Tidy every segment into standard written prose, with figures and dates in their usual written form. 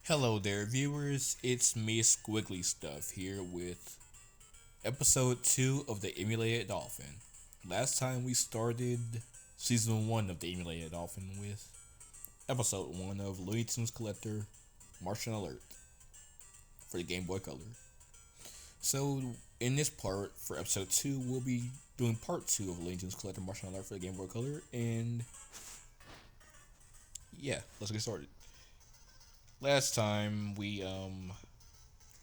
Hello there, viewers. It's me, Squiggly Stuff, here with episode 2 of the Emulated Dolphin. Last time we started season 1 of the Emulated Dolphin with episode 1 of Looney Tunes Collector Martian Alert for the Game Boy Color. So, in this part, for episode 2, we'll be doing part 2 of Looney Tunes Collector Martian Alert for the Game Boy Color, and yeah, let's get started. Last time we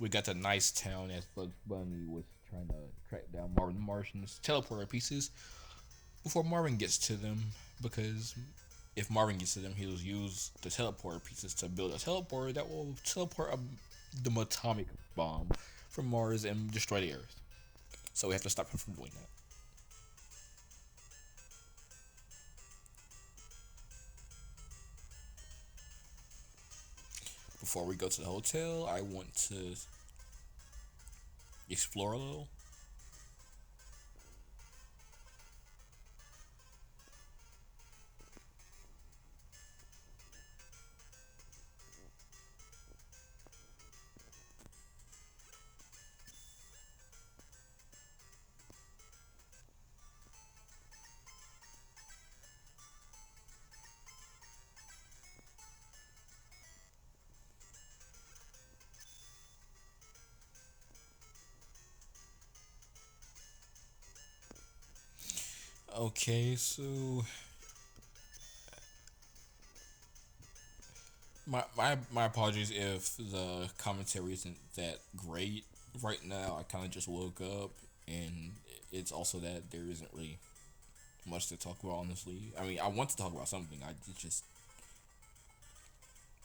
got to Nice Town as Bugs Bunny was trying to track down Marvin the Martian's teleporter pieces before Marvin gets to them, because if Marvin gets to them, he'll use the teleporter pieces to build a teleporter that will teleport the atomic bomb from Mars and destroy the Earth. So we have to stop him from doing that. Before we go to the hotel, I want to explore a little. Okay, so my apologies if the commentary isn't that great right now. I kind of just woke up, and it's also that there isn't really much to talk about. Honestly, I mean, I want to talk about something. I just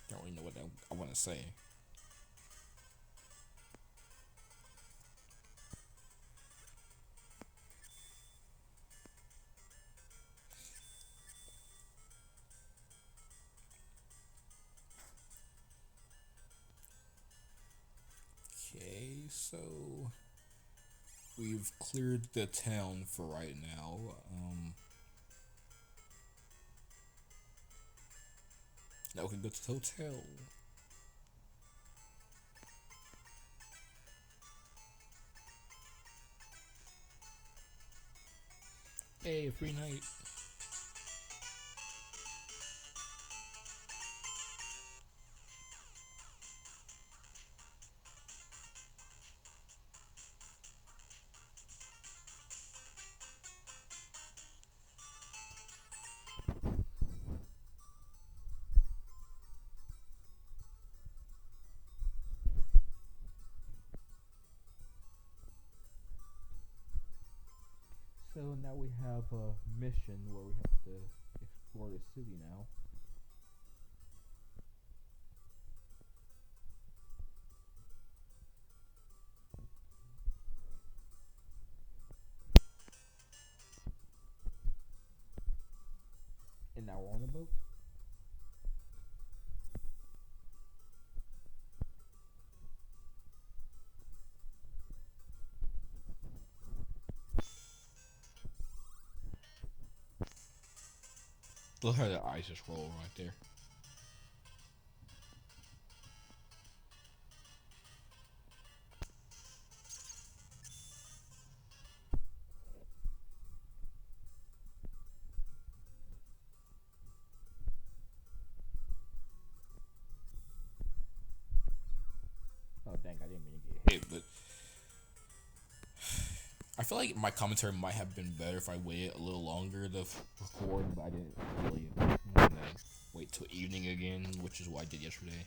don't really know what I want to say. Okay, so we've cleared the town for right now. Now we can go to the hotel. Hey, a free night. So now we have a mission where we have to explore the city now. And now we're on a boat. Look how the eyes just roll right there. Oh dang, I didn't mean to get hit, but I feel like my commentary might have been better if I waited a little longer to record, but I didn't really want to wait till evening again, which is what I did yesterday.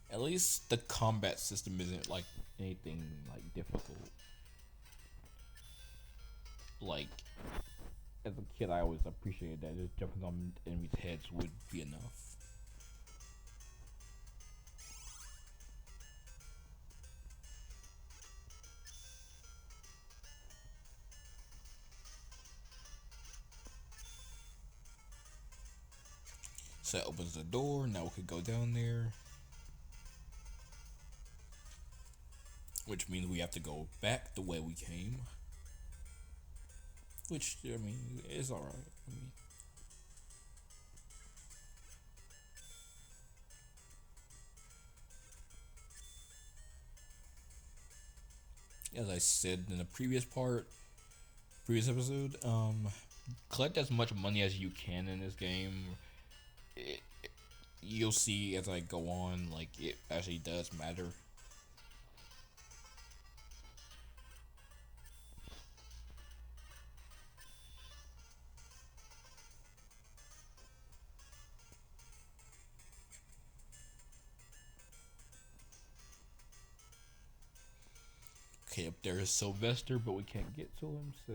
At least the combat system isn't like anything like difficult. Like as a kid, I always appreciated that just jumping on enemies' heads would be enough. So that opens the door. Now we could go down there, which means we have to go back the way we came. Which I mean is all right. I mean, as I said in the previous episode, collect as much money as you can in this game. It, you'll see as I go on, like it actually does matter. Okay, up there is Sylvester, but we can't get to him, so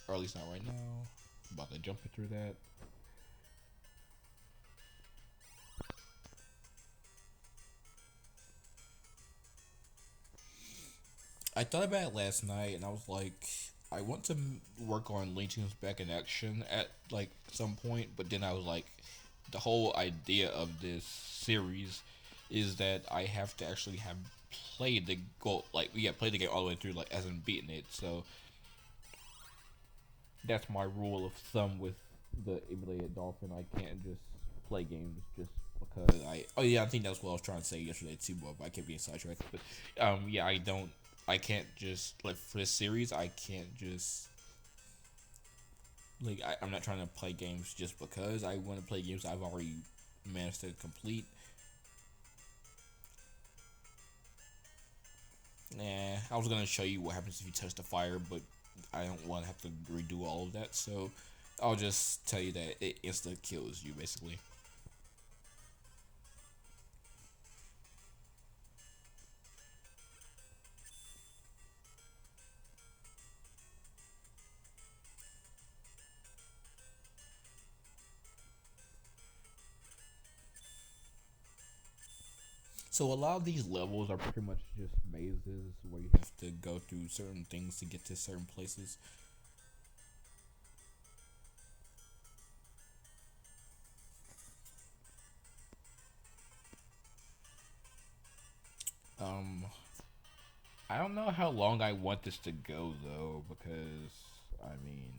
or at least not right now. About to jump through that. I thought about it last night, and I was like, I want to work on Looney Tunes back in action at like some point, but then I was like, the whole idea of this series is that I have to actually have played the goal, like yeah, played the game all the way through, like as in beaten it. So that's my rule of thumb with the emulated Dolphin. I can't just play games just because I. Oh yeah, I think that's what I was trying to say yesterday too, but I kept being sidetracked. But yeah, I don't. I can't just like for this series. I can't just like I'm not trying to play games just because I want to play games I've already managed to complete. Nah, I was gonna show you what happens if you touch the fire, but I don't want to have to redo all of that. So I'll just tell you that it insta kills you basically. So a lot of these levels are pretty much just mazes where you have to go through certain things to get to certain places. Um, I don't know how long I want this to go though, because I mean,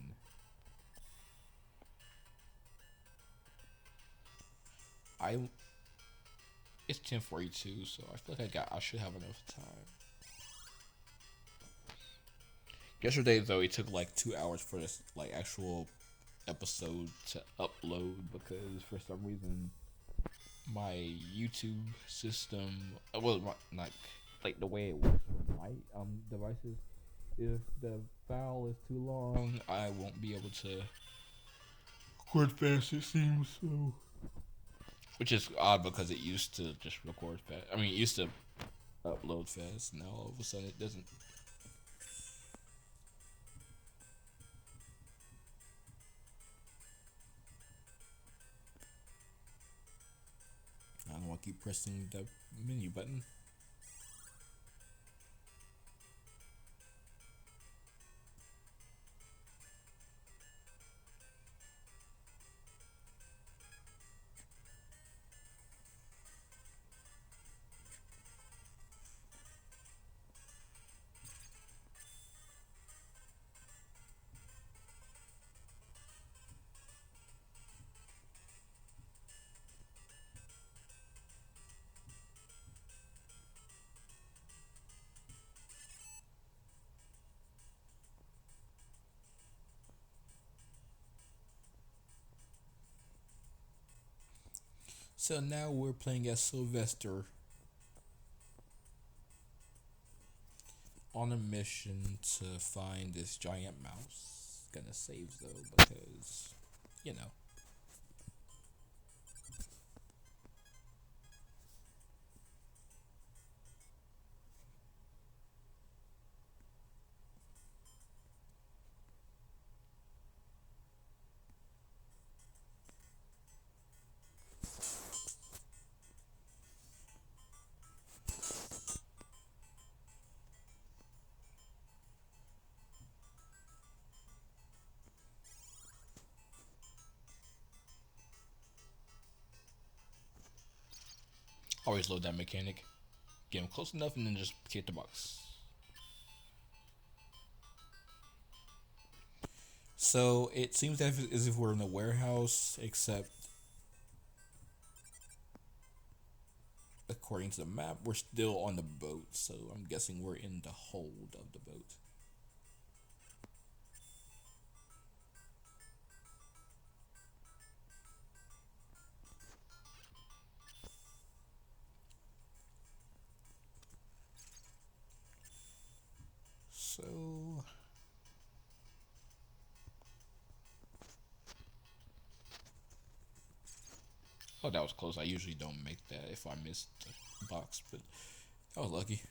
I it's 10:42, so I feel like I should have enough time. Yesterday though, it took like 2 hours for this like actual episode to upload because for some reason my YouTube system, well, not like the way it works with my devices. If the file is too long, I won't be able to record fast. It seems so, which is odd because it used to just record fast. I mean, it used to upload fast. Now all of a sudden it doesn't. I don't want to keep pressing the menu button. So now we're playing as Sylvester on a mission to find this giant mouse. Gonna save though because, you know. Always love that mechanic. Get him close enough and then just hit the box. So it seems as if we're in a warehouse, except according to the map, we're still on the boat. So I'm guessing we're in the hold of the boat. So, oh, that was close. I usually don't make that if I missed the box, but I was lucky.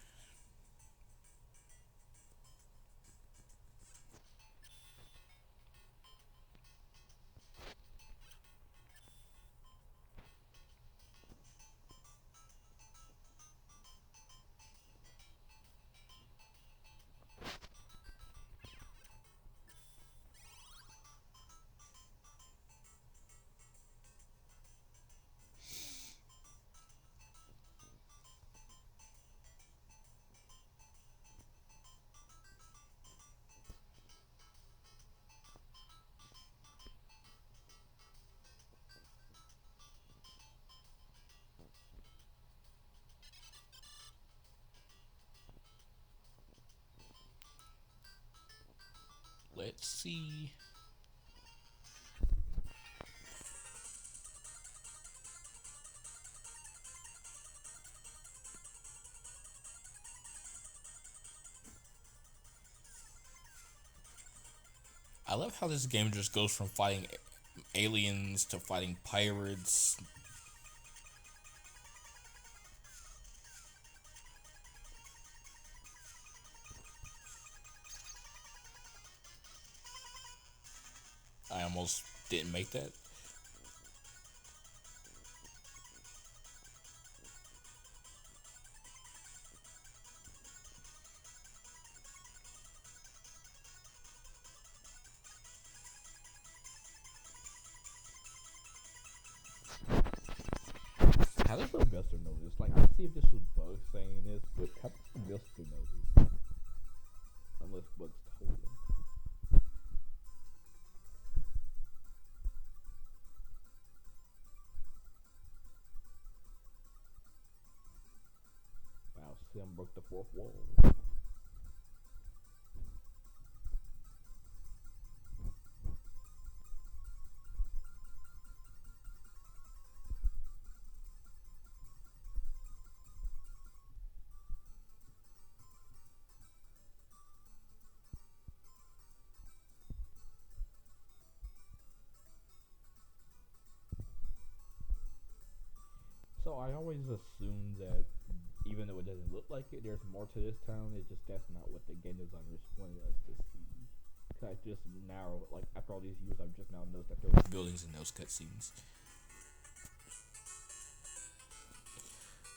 Let's see. I love how this game just goes from fighting aliens to fighting pirates. I almost didn't make that. How does the investor know this? Like, I see if this was Bug saying this, but how does the investor know this? Unless Bug's told him. Wow, Sim broke the fourth wall. So I always assume that even though it doesn't look like it, there's more to this town. It's just that's not what the game designers wanted us to see. Cause I just now, like after all these years, I've just now noticed that there was buildings in those cutscenes.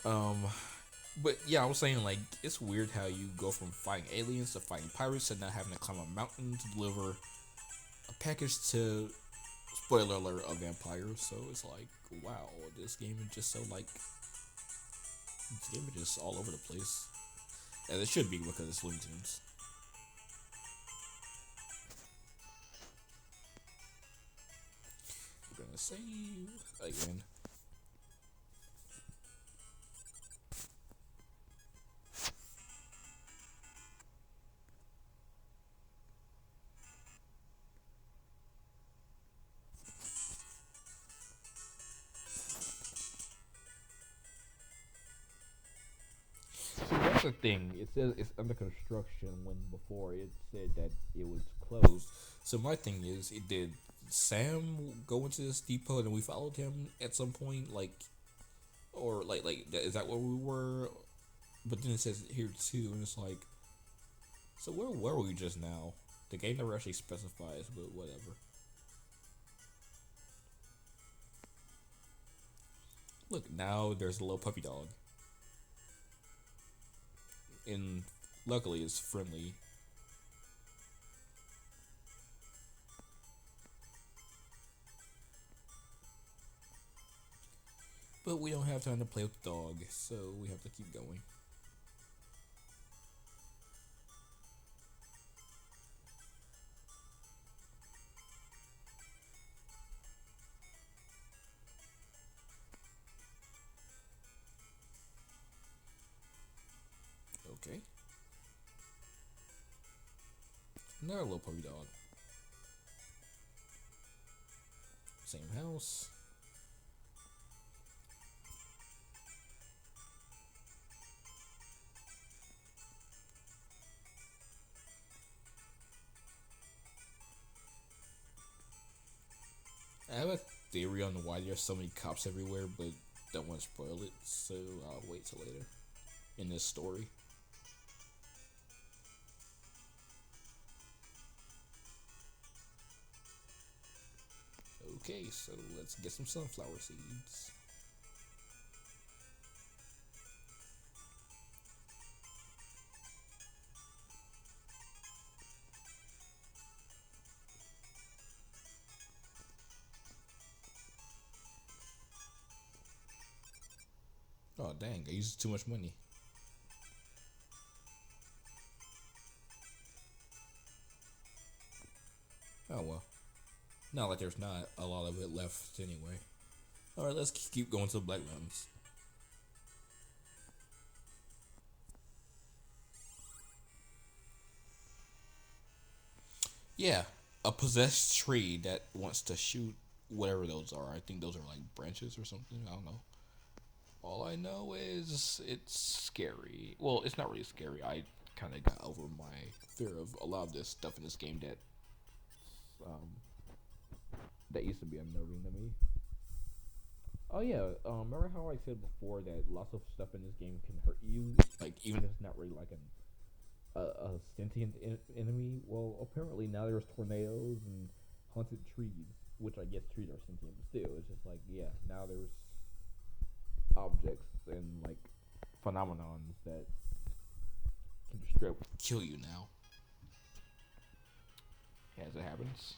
Um, but yeah, I was saying like it's weird how you go from fighting aliens to fighting pirates and not having to climb a mountain to deliver a package to, spoiler alert, a vampire. So it's like, wow, this game is just so like, this game is just all over the place, and it should be because it's Looney Tunes. We're gonna save again. See, that's the thing. It says it's under construction when before it said that it was closed. So my thing is, it did Sam go into this depot and we followed him at some point, like, or like is that where we were? But then it says here too, and it's like, so where were we just now? The game never actually specifies, but whatever. Look, now there's a little puppy dog, and luckily it's friendly. But we don't have time to play with the dog, so we have to keep going. Okay. Another little puppy dog. Same house. I have a theory on why there's so many cops everywhere, but don't want to spoil it, so I'll wait till later in this story. Okay, so let's get some sunflower seeds. Oh dang, I used too much money. Oh well. Not like there's not a lot of it left anyway. Alright, let's keep going to the Black Mountains. Yeah, a possessed tree that wants to shoot whatever those are. I think those are like branches or something. I don't know. All I know is it's scary. Well, it's not really scary. I kind of got over my fear of a lot of this stuff in this game um, that used to be unnerving to me. Oh yeah, remember how I said before that lots of stuff in this game can hurt you, like even if it's not really like a sentient enemy. Well, apparently now there's tornadoes and haunted trees, which I guess trees are sentient, but still, it's just like yeah, now there's objects and like phenomenons that can just straight up kill you now as it happens.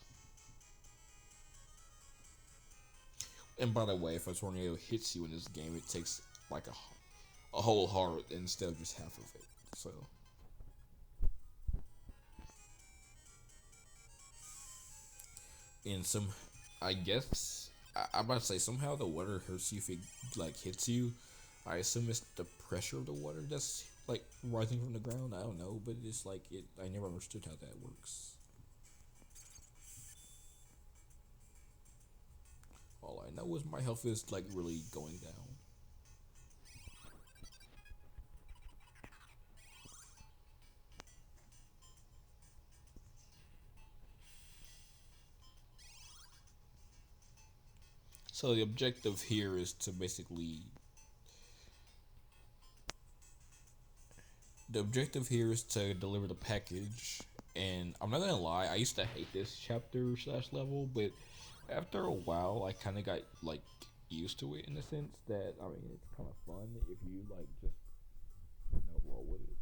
And by the way, if a tornado hits you in this game, it takes like a whole heart instead of just half of it. So, and some, I guess I'm about to say somehow the water hurts you if it like hits you. I assume it's the pressure of the water that's like rising from the ground. I don't know, but it's like it. I never understood how that works. All I know is my health is like really going down. So the objective here is to basically the objective here is to deliver the package. And I'm not gonna lie, I used to hate this chapter slash level, but after a while, I kind of got like used to it in the sense that I mean it's kind of fun if you like just roll with it.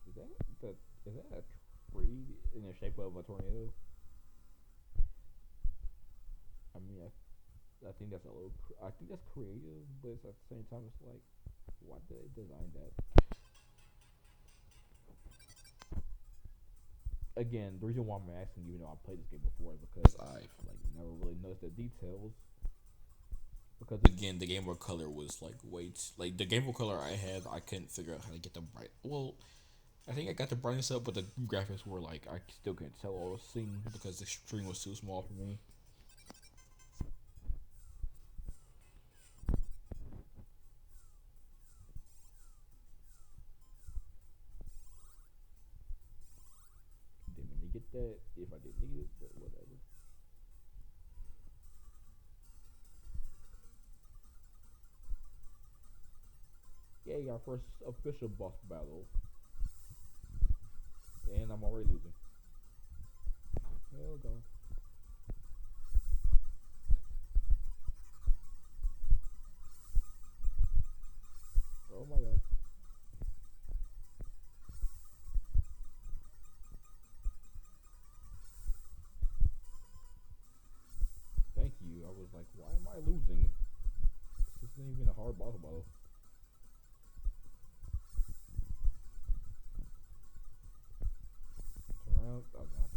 Is that the is that a tree in the shape of a tornado? I mean, I think that's a little. I think that's creative, but it's at the same time, it's like, why did they design that? Again, the reason why I'm asking, even though I played this game before, is because I like never really noticed the details. Because again, the Game Boy Color was like like the Game Boy Color I had, I couldn't figure out how to get the bright. Well, I think I got the brightness up, but the graphics were like I still couldn't tell what I was seeing because the screen was too small for me. Didn't really get that if I didn't need it, but whatever. Yeah, our first official boss battle, and I'm already losing. Oh god. Oh my god. like, why am I losing? This isn't even a hard boss battle. Turn around. Oh god.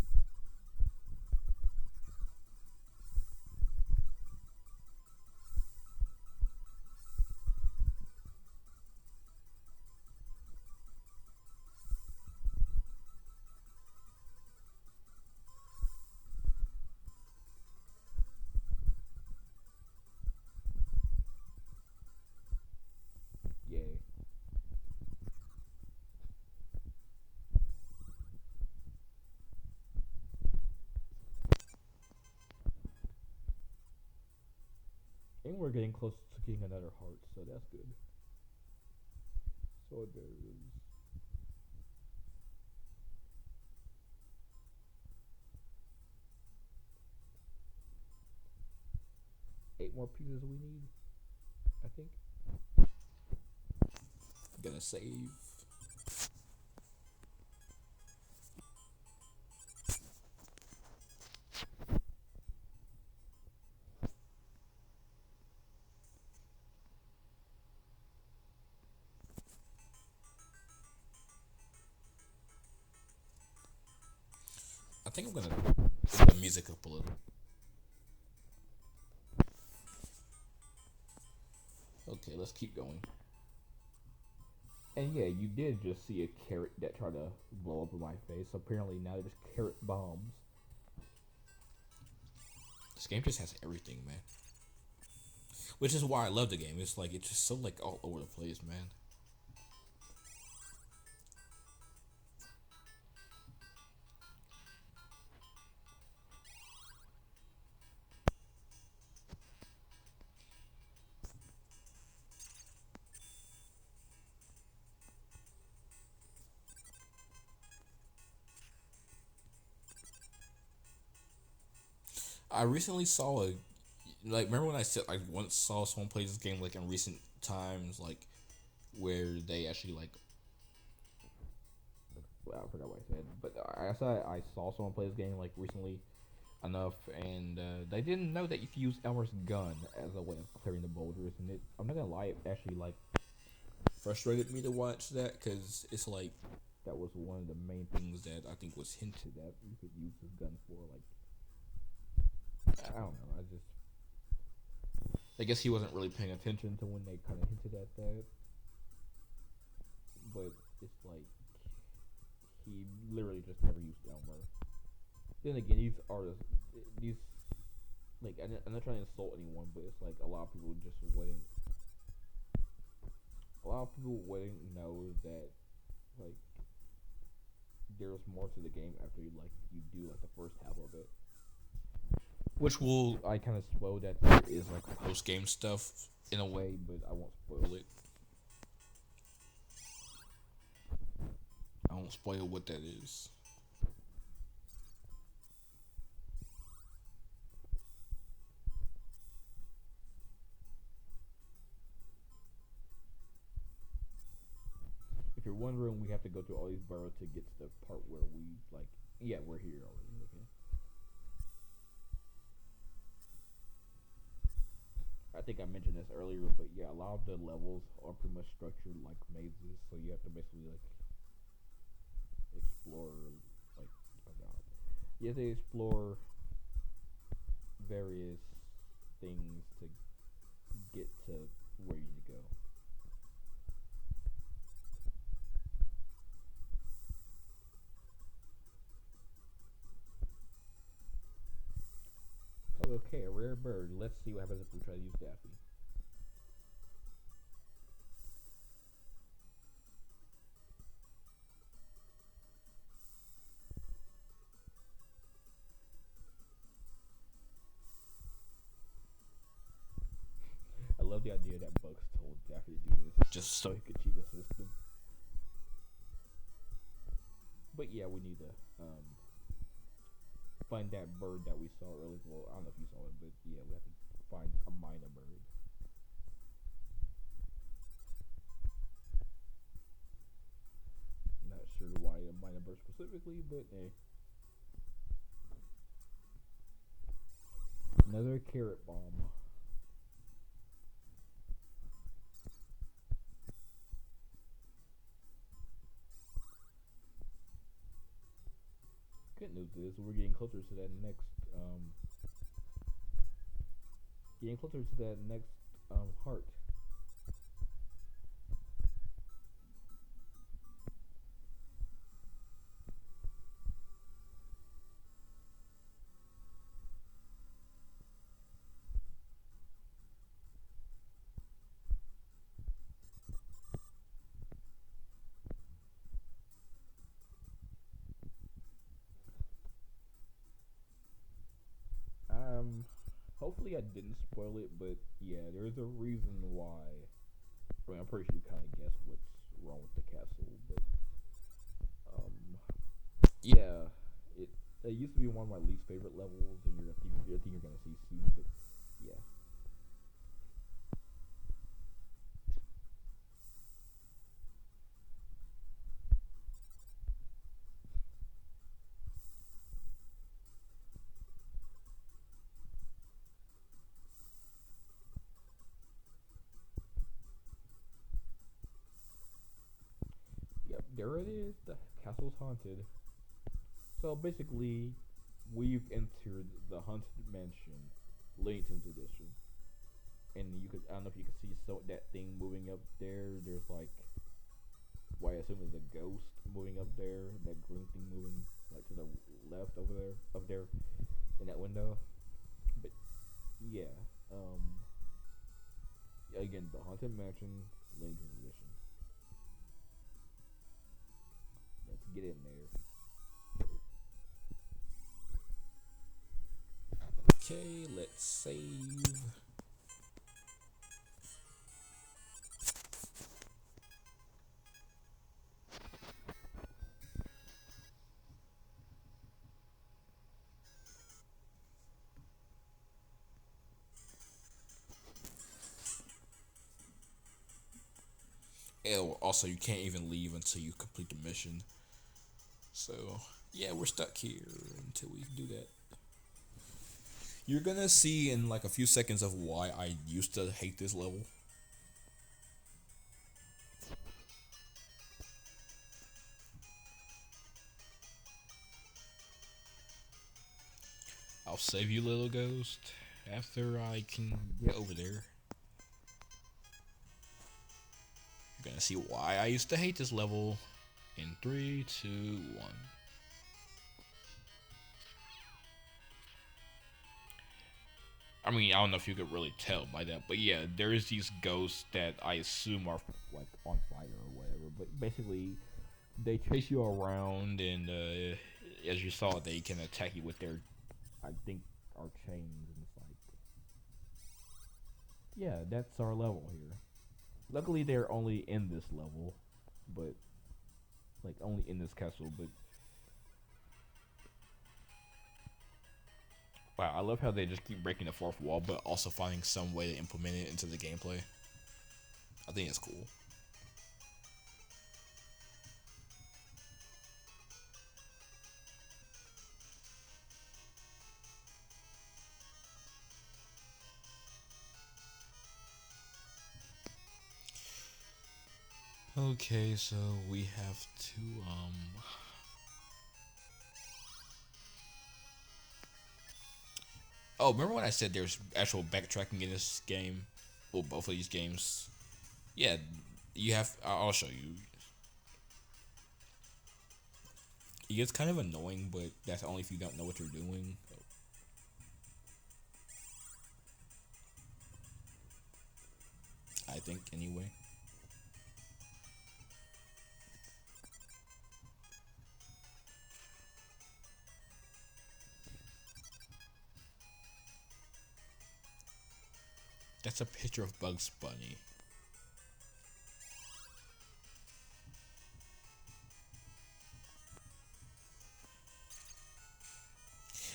Yay. And we're getting close to getting another heart, so that's good. So there's 8 more pieces we need, I think. Gonna save. I think I'm gonna put the music up a little. Okay, let's keep going. And yeah, you did just see a carrot that tried to blow up in my face. Apparently now there's carrot bombs. This game just has everything, man. Which is why I love the game. It's like it's just so like all over the place, man. I recently saw a like remember when I said I once saw someone play this game like in recent times like where they actually like well, I forgot what I said, but I said I saw someone play this game like recently enough, and they didn't know that you could use Elmer's gun as a way of clearing the boulders, and it I'm not gonna lie, it actually like frustrated me to watch that because it's like that was one of the main things that I think was hinted at you could use this gun for. Like I don't know, I guess he wasn't really paying attention to when they kind of hinted at that, but it's like he literally just never used Elmer. Then again, these like I'm not trying to insult anyone, but it's like a lot of people just wouldn't. A lot of people wouldn't know that like there's more to the game after you do like the first half of it. Which will I kind of spoil that there is like post game stuff in a way, but I won't spoil it. I won't spoil what that is. If you're wondering, we have to go through all these burrows to get to the part where we like. Yeah, we're here already. Okay. I think I mentioned this earlier, but yeah, a lot of the levels are pretty much structured like mazes, so you have to basically like explore like oh god, you have to explore various things to get to where you need to go. Okay, a rare bird. Let's see what happens if we try to use Daffy. I love the idea that Bugs told Daffy to do this just so he could cheat the system. But yeah, we need to find that bird that we saw earlier. Well, I don't know if you saw it, but yeah, we have to find a minor bird. Not sure why a minor bird specifically, but hey. Another carrot bomb. Good news is we're getting closer to that next heart. Um, hopefully I didn't spoil it, but yeah, there's a reason why. I mean, I'm pretty sure you kind of guessed what's wrong with the castle, but um, yeah, it used to be one of my least favorite levels, and I think you're gonna see soon, but yeah. Yep, there it is. The castle's haunted. So basically, we've entered the haunted mansion, Layton's edition, and you could I don't know if you can see that thing moving up there. There's like what I assume is a ghost moving up there. That green thing moving like to the left over there, up there in that window. But yeah, again, the haunted mansion, Layton's edition. Let's get in there. Okay, let's save. Also, you can't even leave until you complete the mission. So, yeah, we're stuck here until we do that. You're gonna see in like a few seconds of why I used to hate this level. I'll save you, little ghost, after I can get over there. You're gonna see why I used to hate this level in 3, 2, 1. I mean, I don't know if you could really tell by that, but yeah, there is these ghosts that I assume are like on fire or whatever. But basically, they chase you around, and as you saw, they can attack you with their, I think, our chains. And it's like, yeah, that's our level here. Luckily, they're only in this level, but like only in this castle. But wow, I love how they just keep breaking the fourth wall, but also finding some way to implement it into the gameplay. I think it's cool. Okay, so we have to Oh, remember when I said there's actual backtracking in this game? Well, both of these games. Yeah, you have. I'll show you. It gets kind of annoying, but that's only if you don't know what you're doing. I think, anyway. That's a picture of Bugs Bunny.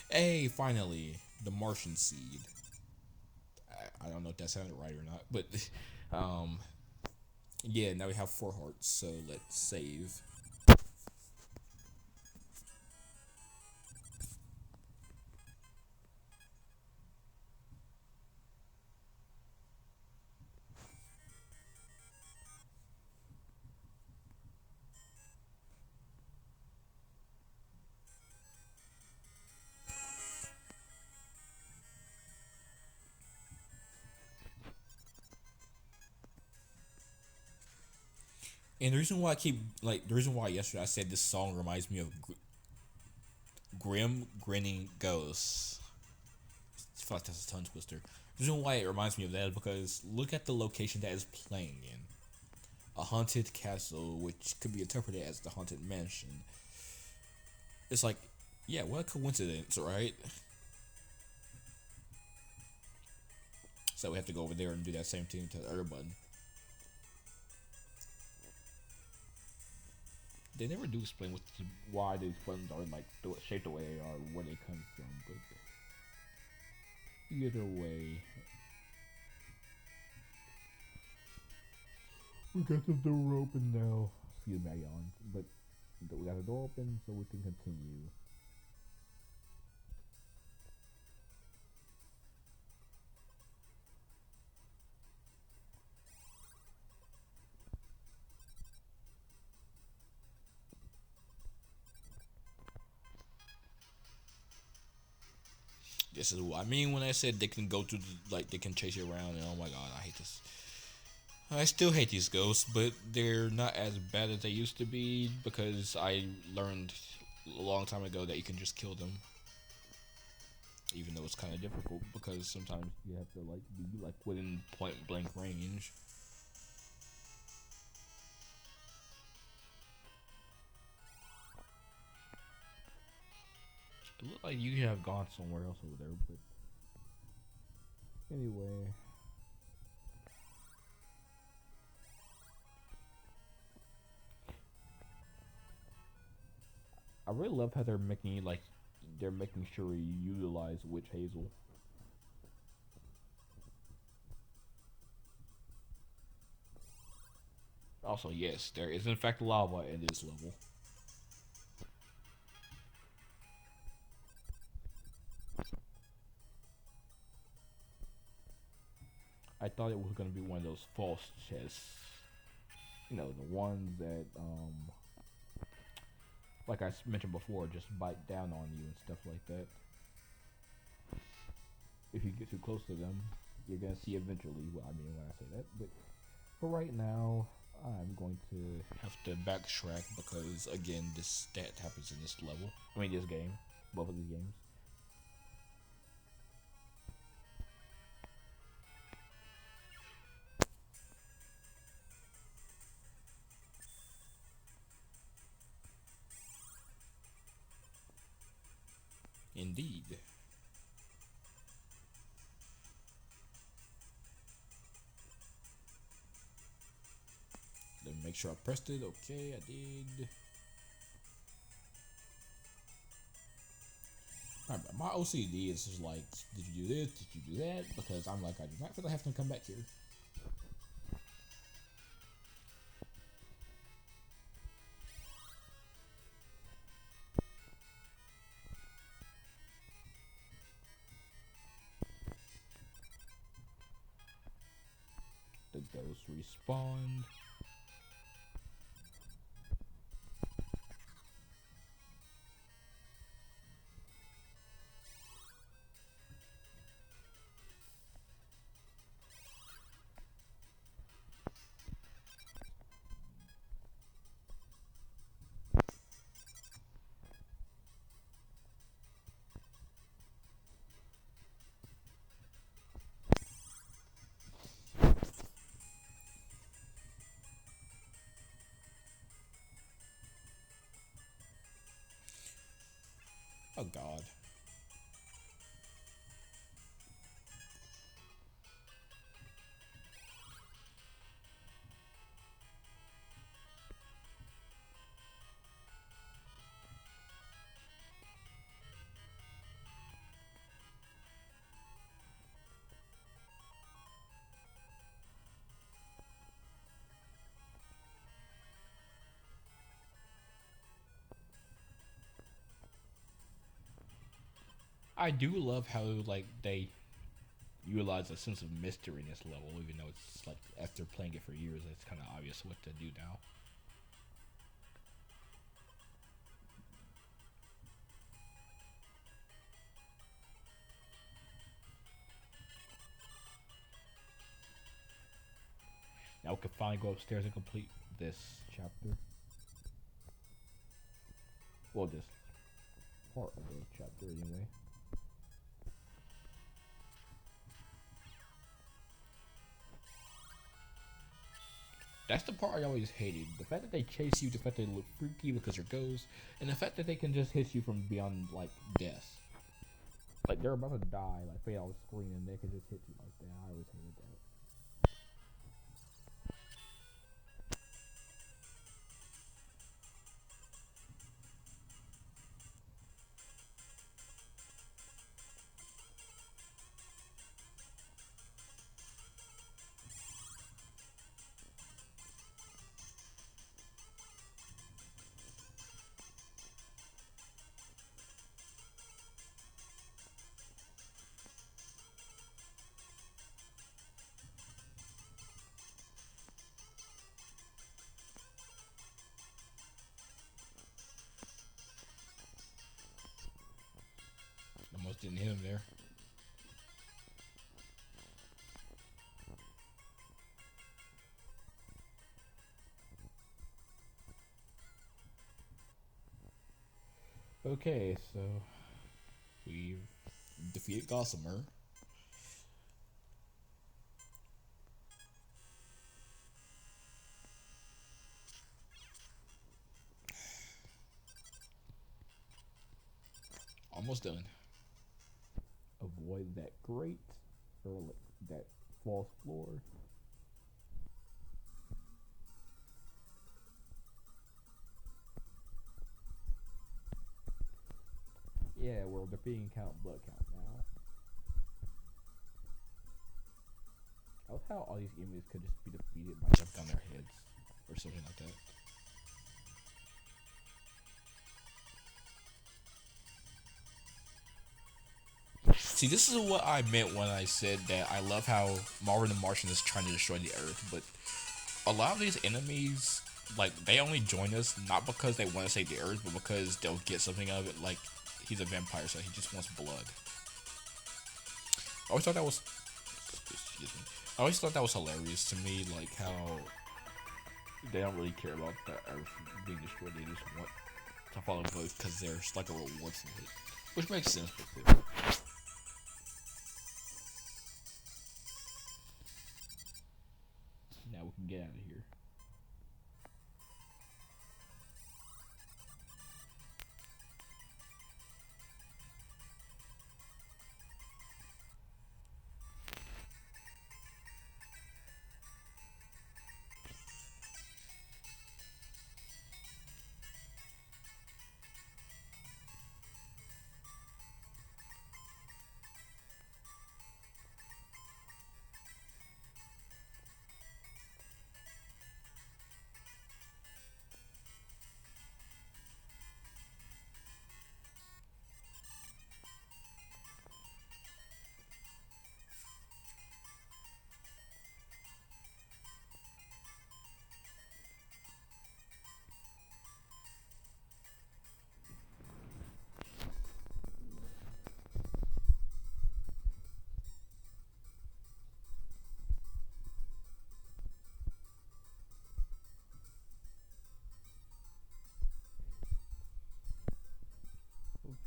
Hey, finally, the Martian seed. I don't know if that sounded right or not, but um, yeah. Now we have 4 hearts, so let's save. And the reason why I keep like the reason why yesterday I said this song reminds me of Grim Grinning Ghosts. I feel like that's a tongue twister. The reason why it reminds me of that is because look at the location that is playing in. A haunted castle, which could be interpreted as the haunted mansion. It's like, yeah, what a coincidence, right? So we have to go over there and do that same thing to the other button. They never do explain why these buttons are like shaped the way they are, where they come from, but either way, we got the door open now. Excuse me, I yawned, but we got the door open so we can continue. This is what I mean when I said they can go through like they can chase you around, and oh my god, I hate this. I still hate these ghosts, but they're not as bad as they used to be because I learned a long time ago that you can just kill them. Even though it's kind of difficult because sometimes you have to like be like within point blank range. It looked like you have gone somewhere else over there, but anyway. I really love how they're making sure you utilize witch hazel. Also, yes, there is in fact lava in this level. I thought it was gonna be one of those false chests. You know, the ones that like I mentioned before, just bite down on you and stuff like that. If you get too close to them, you're gonna see eventually. Well, I mean when I say that, but for right now, I'm going to have to backtrack because again, this that happens in this level. I mean, this game, both of these games. Indeed. Let me make sure I pressed it. Okay, I did. Alright, my OCD is just like, did you do this? Did you do that? Because I'm like, I do not feel like I have to come back here. The ghost respawned. Oh god. I do love how like they utilize a sense of mystery in this level, even though it's like after playing it for years, it's kind of obvious what to do now. Now we can finally go upstairs and complete this chapter. Well, this part of the chapter anyway. That's the part I always hated. The fact that they chase you, the fact that they look freaky because they're ghosts, and the fact that they can just hit you from beyond, like, death. Like, they're about to die, like, fade out the screen, and they can just hit you like that. I always hated that. Almost didn't hit him there. Okay, so we've defeated Gossamer. Almost done. Avoid that grate or like that false floor. Yeah, we're defeating Count Blood Count now. I love how all these enemies could just be defeated by jumping on their heads or something like that. See, this is what I meant when I said that I love how Marvin the Martian is trying to destroy the Earth, but a lot of these enemies, like, they only join us not because they want to save the Earth, but because they'll get something out of it. Like, he's a vampire, so he just wants blood. I always thought that was, excuse me, I always thought that was hilarious to me, like how they don't really care about the Earth being destroyed. They just want to follow both because there's like a reward for it, which makes sense with it. Now we can get out of here.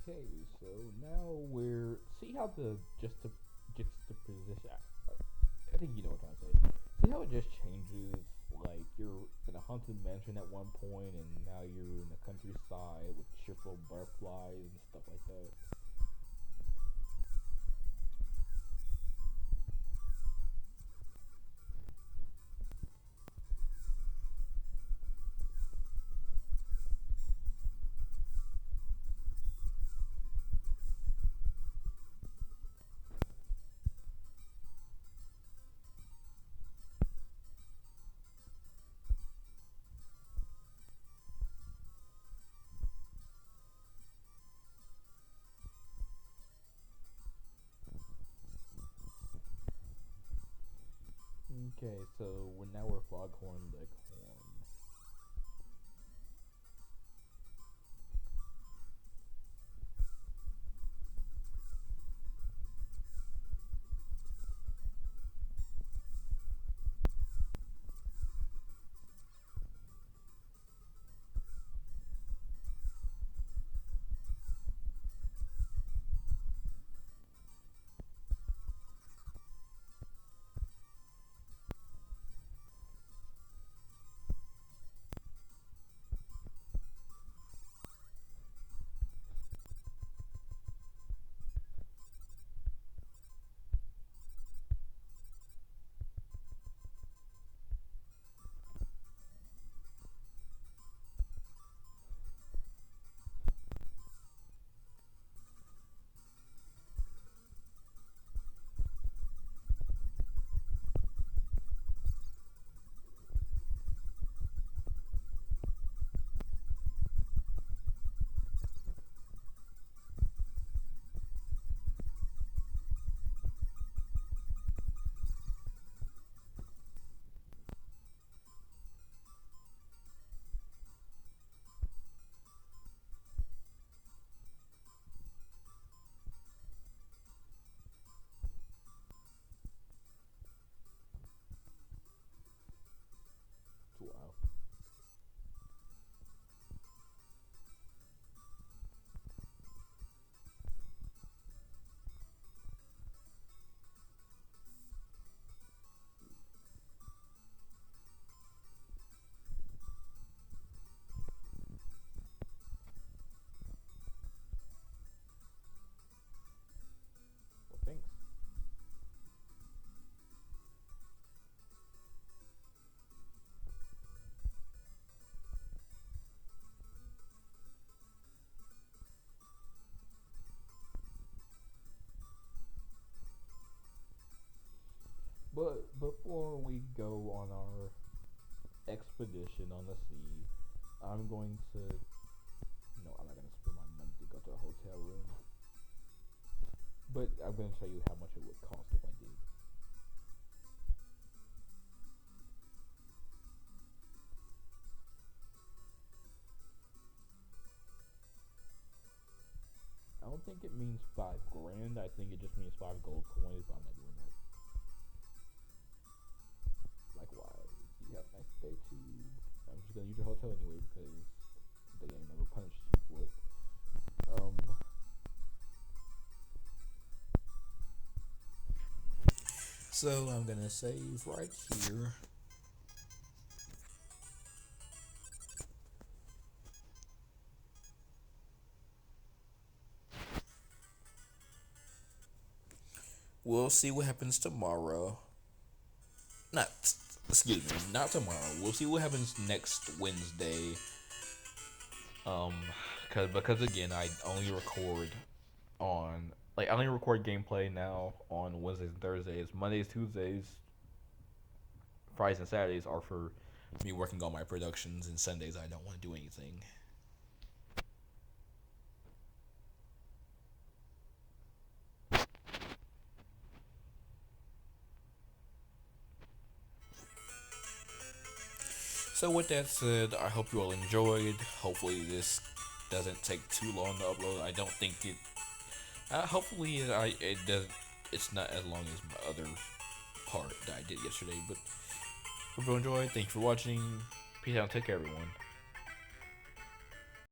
Okay, so now we're see how the just the juxtaposition. I think you know what I'm trying to say. See how it just changes. Like you're in a haunted mansion at one point, and now you're in the countryside with cheerful butterflies and stuff like that. Okay, so we're Foghorn Leghorn. go on our expedition on the sea, I'm going to. No, I'm not going to spend my money to go to a hotel room. But I'm going to tell you how much it would cost if I did. I don't think it means 5 grand. I think it just means 5 gold coins, but I'm not doing that. Likewise, you have a nice day too. I'm just gonna use your hotel anyway because the game never punishes you for it. So I'm gonna save right here. We'll see what happens tomorrow. Not, excuse me, not tomorrow. We'll see what happens next Wednesday. Um, because again, I only record on I only record gameplay now on Wednesdays and Thursdays. Mondays, Tuesdays, Fridays, and Saturdays are for me working on my productions, and Sundays I don't want to do anything. So with that said, I hope you all enjoyed. Hopefully this doesn't take too long to upload. I don't think it. Hopefully it does. It's not as long as my other part that I did yesterday. But hope you enjoyed. Thank you for watching. Peace out. Take care, everyone.